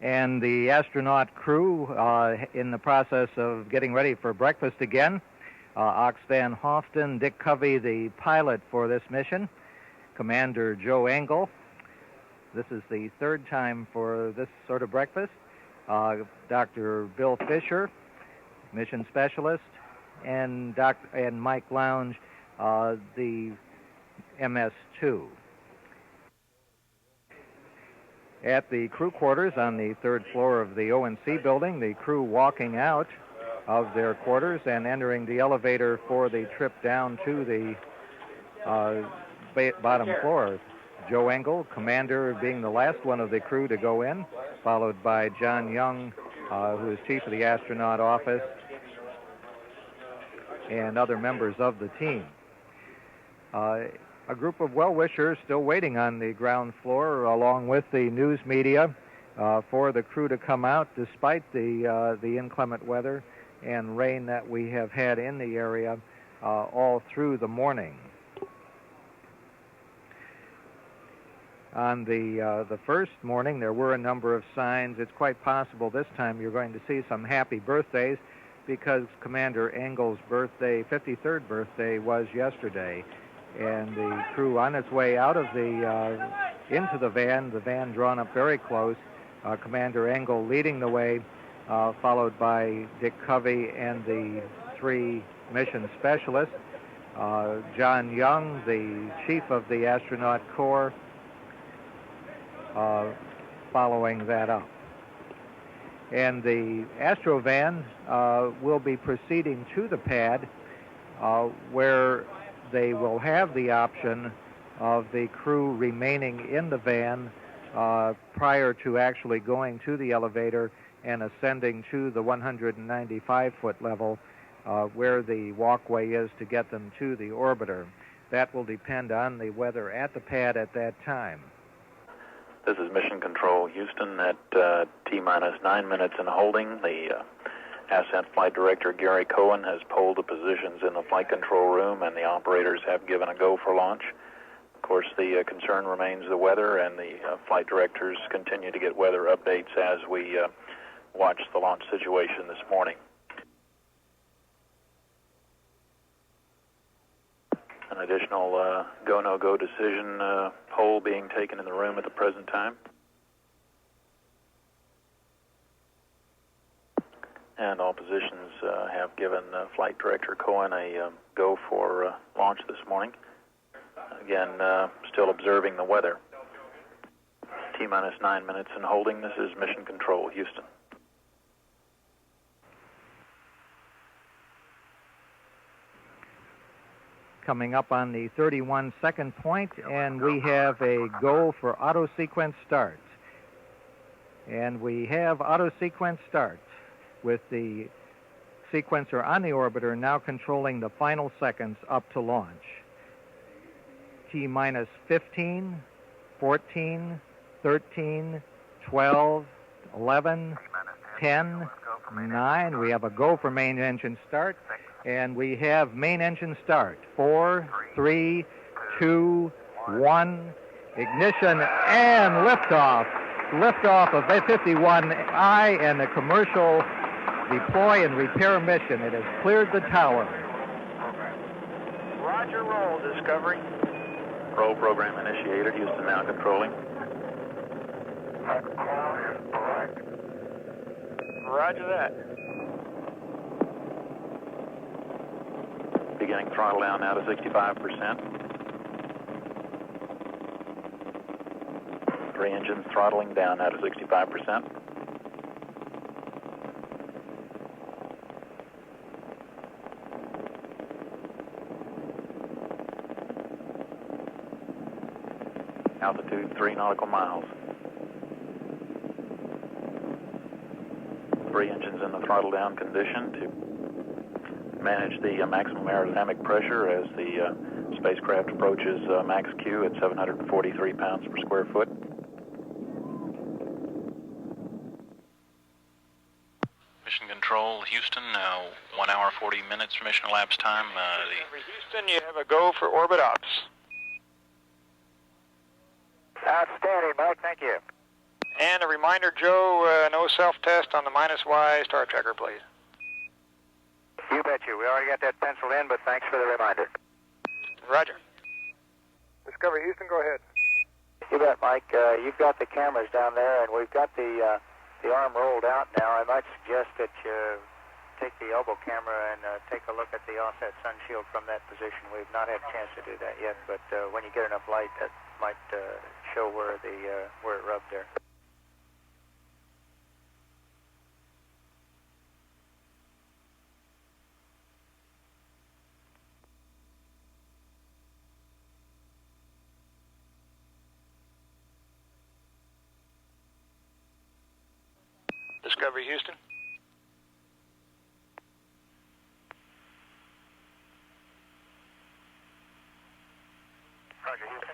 And the astronaut crew in the process of getting ready for breakfast again. Aussat-1, Hoften, Dick Covey, the pilot for this mission, Commander Joe Engle. This is the third time for this sort of breakfast. Dr. Bill Fisher, mission specialist, and Mike Lounge, the MS-2. At the crew quarters on the third floor of the O&C building, the crew walking out of their quarters and entering the elevator for the trip down to the bottom floor. Joe Engle, commander, being the last one of the crew to go in, followed by John Young, who is chief of the astronaut office, and other members of the team. A group of well-wishers still waiting on the ground floor, along with the news media, for the crew to come out, despite the inclement weather and rain that we have had in the area all through the morning. On the first morning, there were a number of signs. It's quite possible this time you're going to see some happy birthdays, because Commander Engle's birthday, 53rd birthday, was yesterday. And the crew on its way out of into the van drawn up very close, Commander Engle leading the way, followed by Dick Covey and the three mission specialists, John Young, the chief of the astronaut corps, following that up. And the Astrovan will be proceeding to the pad, where they will have the option of the crew remaining in the van prior to actually going to the elevator and ascending to the 195-foot level where the walkway is to get them to the orbiter. That will depend on the weather at the pad at that time. This is Mission Control Houston at T-minus 9 minutes in holding. The Ascent Flight Director Gary Cohen has polled the positions in the flight control room, and the operators have given a go for launch. Of course, the concern remains the weather, and the flight directors continue to get weather updates as we watch the launch situation this morning. An additional go-no-go decision poll being taken in the room at the present time. And all positions have given Flight Director Cohen a go for launch this morning. Again, still observing the weather. T-minus 9 minutes in holding. This is Mission Control Houston. Coming up on the 31-second point, and we have a go for auto sequence start. And we have auto sequence start, with the sequencer on the orbiter now controlling the final seconds up to launch. T-minus 15, 14, 13, 12, 11, 10, 9. We have a go for main engine start, and we have main engine start. 4, 3, 2, 1. Ignition and liftoff. Liftoff of A-51I and the commercial deploy and repair mission. It has cleared the tower. Roger, roll, Discovery. Roll program initiated. Houston now controlling. Roger that. Beginning throttle down now to 65%. 3 engines throttling down now to 65%. Altitude 3 nautical miles. 3 engines in the throttle down condition to manage the maximum aerodynamic pressure as the spacecraft approaches max Q at 743 pounds per square foot. Mission Control Houston, 1 hour 40 minutes for mission elapsed time. Houston, you have a go for orbit ops. Outstanding, Mike. Thank you. And a reminder, Joe, no self-test on the -Y star tracker, please. You bet you. We already got that penciled in, but thanks for the reminder. Roger. Discovery Houston, go ahead. You bet, Mike. You've got the cameras down there, and we've got the arm rolled out now. I might suggest that you take the elbow camera and take a look at the offset sun shield from that position. We've not had a chance to do that yet, but when you get enough light, that might show where it rubbed there. Discovery Houston.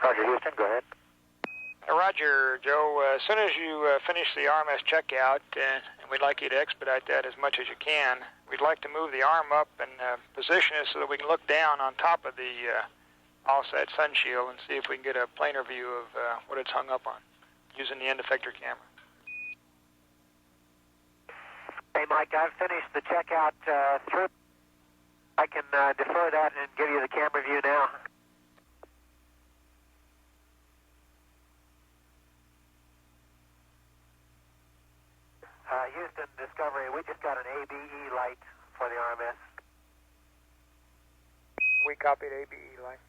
Roger, Houston, go ahead. Roger, Joe. As soon as you finish the RMS checkout, and we'd like you to expedite that as much as you can, we'd like to move the arm up and position it so that we can look down on top of the Aussat sun shield and see if we can get a planar view of what it's hung up on using the end effector camera. Hey, Mike, I've finished the checkout through. I can defer that and give you the camera view now. Houston, Discovery, we just got an ABE light for the RMS. We copied ABE light.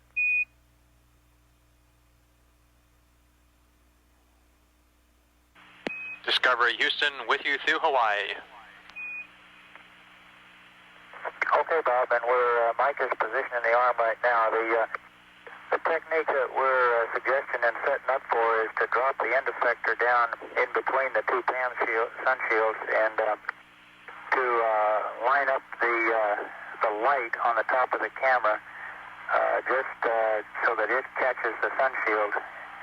Discovery Houston, with you through Hawaii. Okay, Bob, and Mike is positioning the arm right now. The technique that we're suggesting and setting up for is to drop the end effector down in between the two sun shields and to line up the light on the top of the camera just so that it catches the sun shield,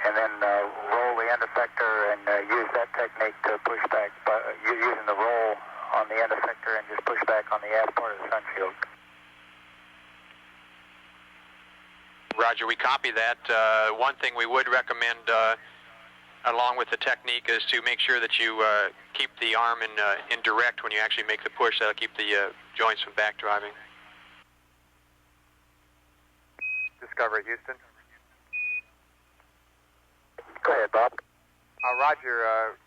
and then roll the end effector and use that technique to push back, using the roll on the end effector and just push back on the aft part of the sun shield. Roger, we copy that. One thing we would recommend, along with the technique, is to make sure that you keep the arm in direct when you actually make the push. That'll keep the joints from back driving. Discovery Houston. Go ahead, Bob. Roger,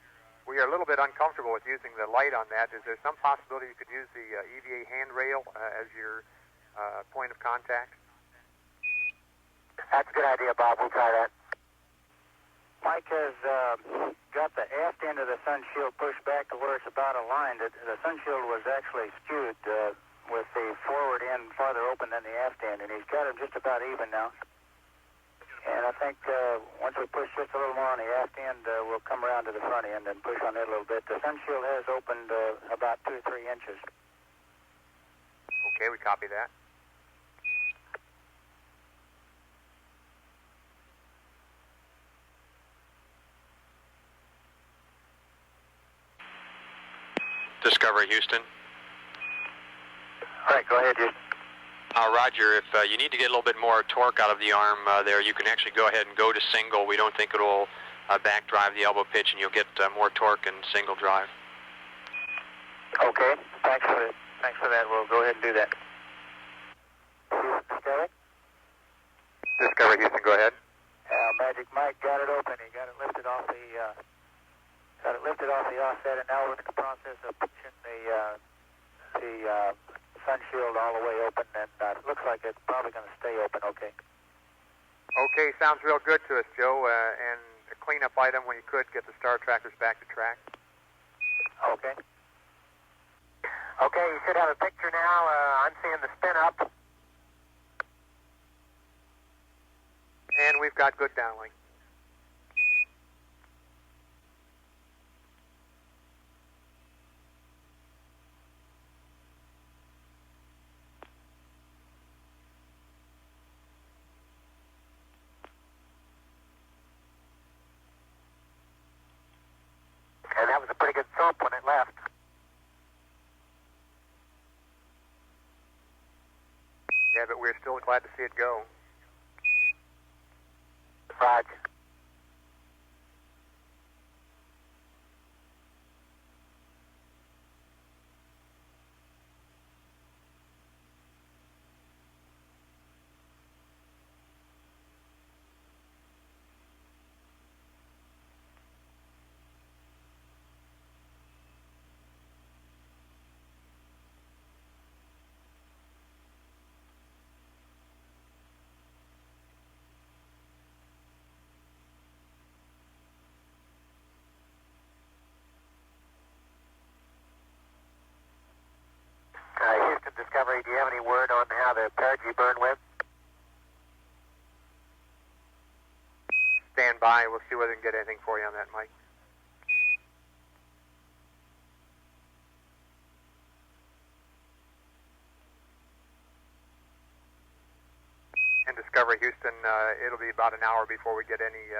we are a little bit uncomfortable with using the light on that. Is there some possibility you could use the EVA handrail as your point of contact? That's a good idea, Bob. We'll try that. Mike has got the aft end of the sun shield pushed back to where it's about aligned. The sun shield was actually skewed with the forward end farther open than the aft end, and he's got it just about even now. And I think once we push just a little more on the aft end, we'll come around to the front end and push on it a little bit. The sun shield has opened about 2 or 3 inches. Okay, we copy that. Discovery Houston. All right, go ahead, Houston. Roger, if you need to get a little bit more torque out of the arm there, you can actually go ahead and go to single. We don't think it'll back drive the elbow pitch, and you'll get more torque in single drive. Okay, thanks for that. We'll go ahead and do that. Discovery? Discovery Houston, go ahead. Magic Mike got it open. He got it lifted off the offset, and now we're in the process of pushing the sun shield all the way open, and it looks like it's probably going to stay open. Okay. Okay, sounds real good to us, Joe. And a cleanup item when you could get the star trackers back to track. Okay. Okay, you should have a picture now. I'm seeing the spin up. And we've got good downlink. And that was a pretty good thump when it left. Yeah, but we're still glad to see it go. Roger. Discovery, do you have any word on how the perigee burn went? Stand by. We'll see whether we can get anything for you on that, Mike. And Discovery Houston, it'll be about an hour before we get any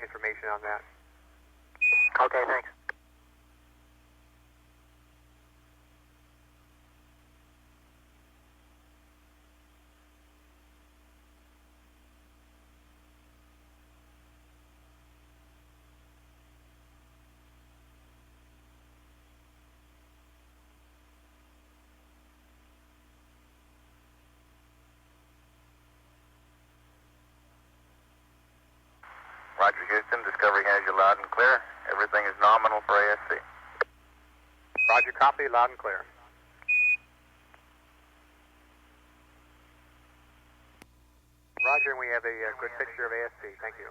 information on that. Okay, thanks. Roger, Houston. Discovery has you loud and clear. Everything is nominal for ASC. Roger, copy, loud and clear. Roger, and we have a good picture of ASC. Thank you.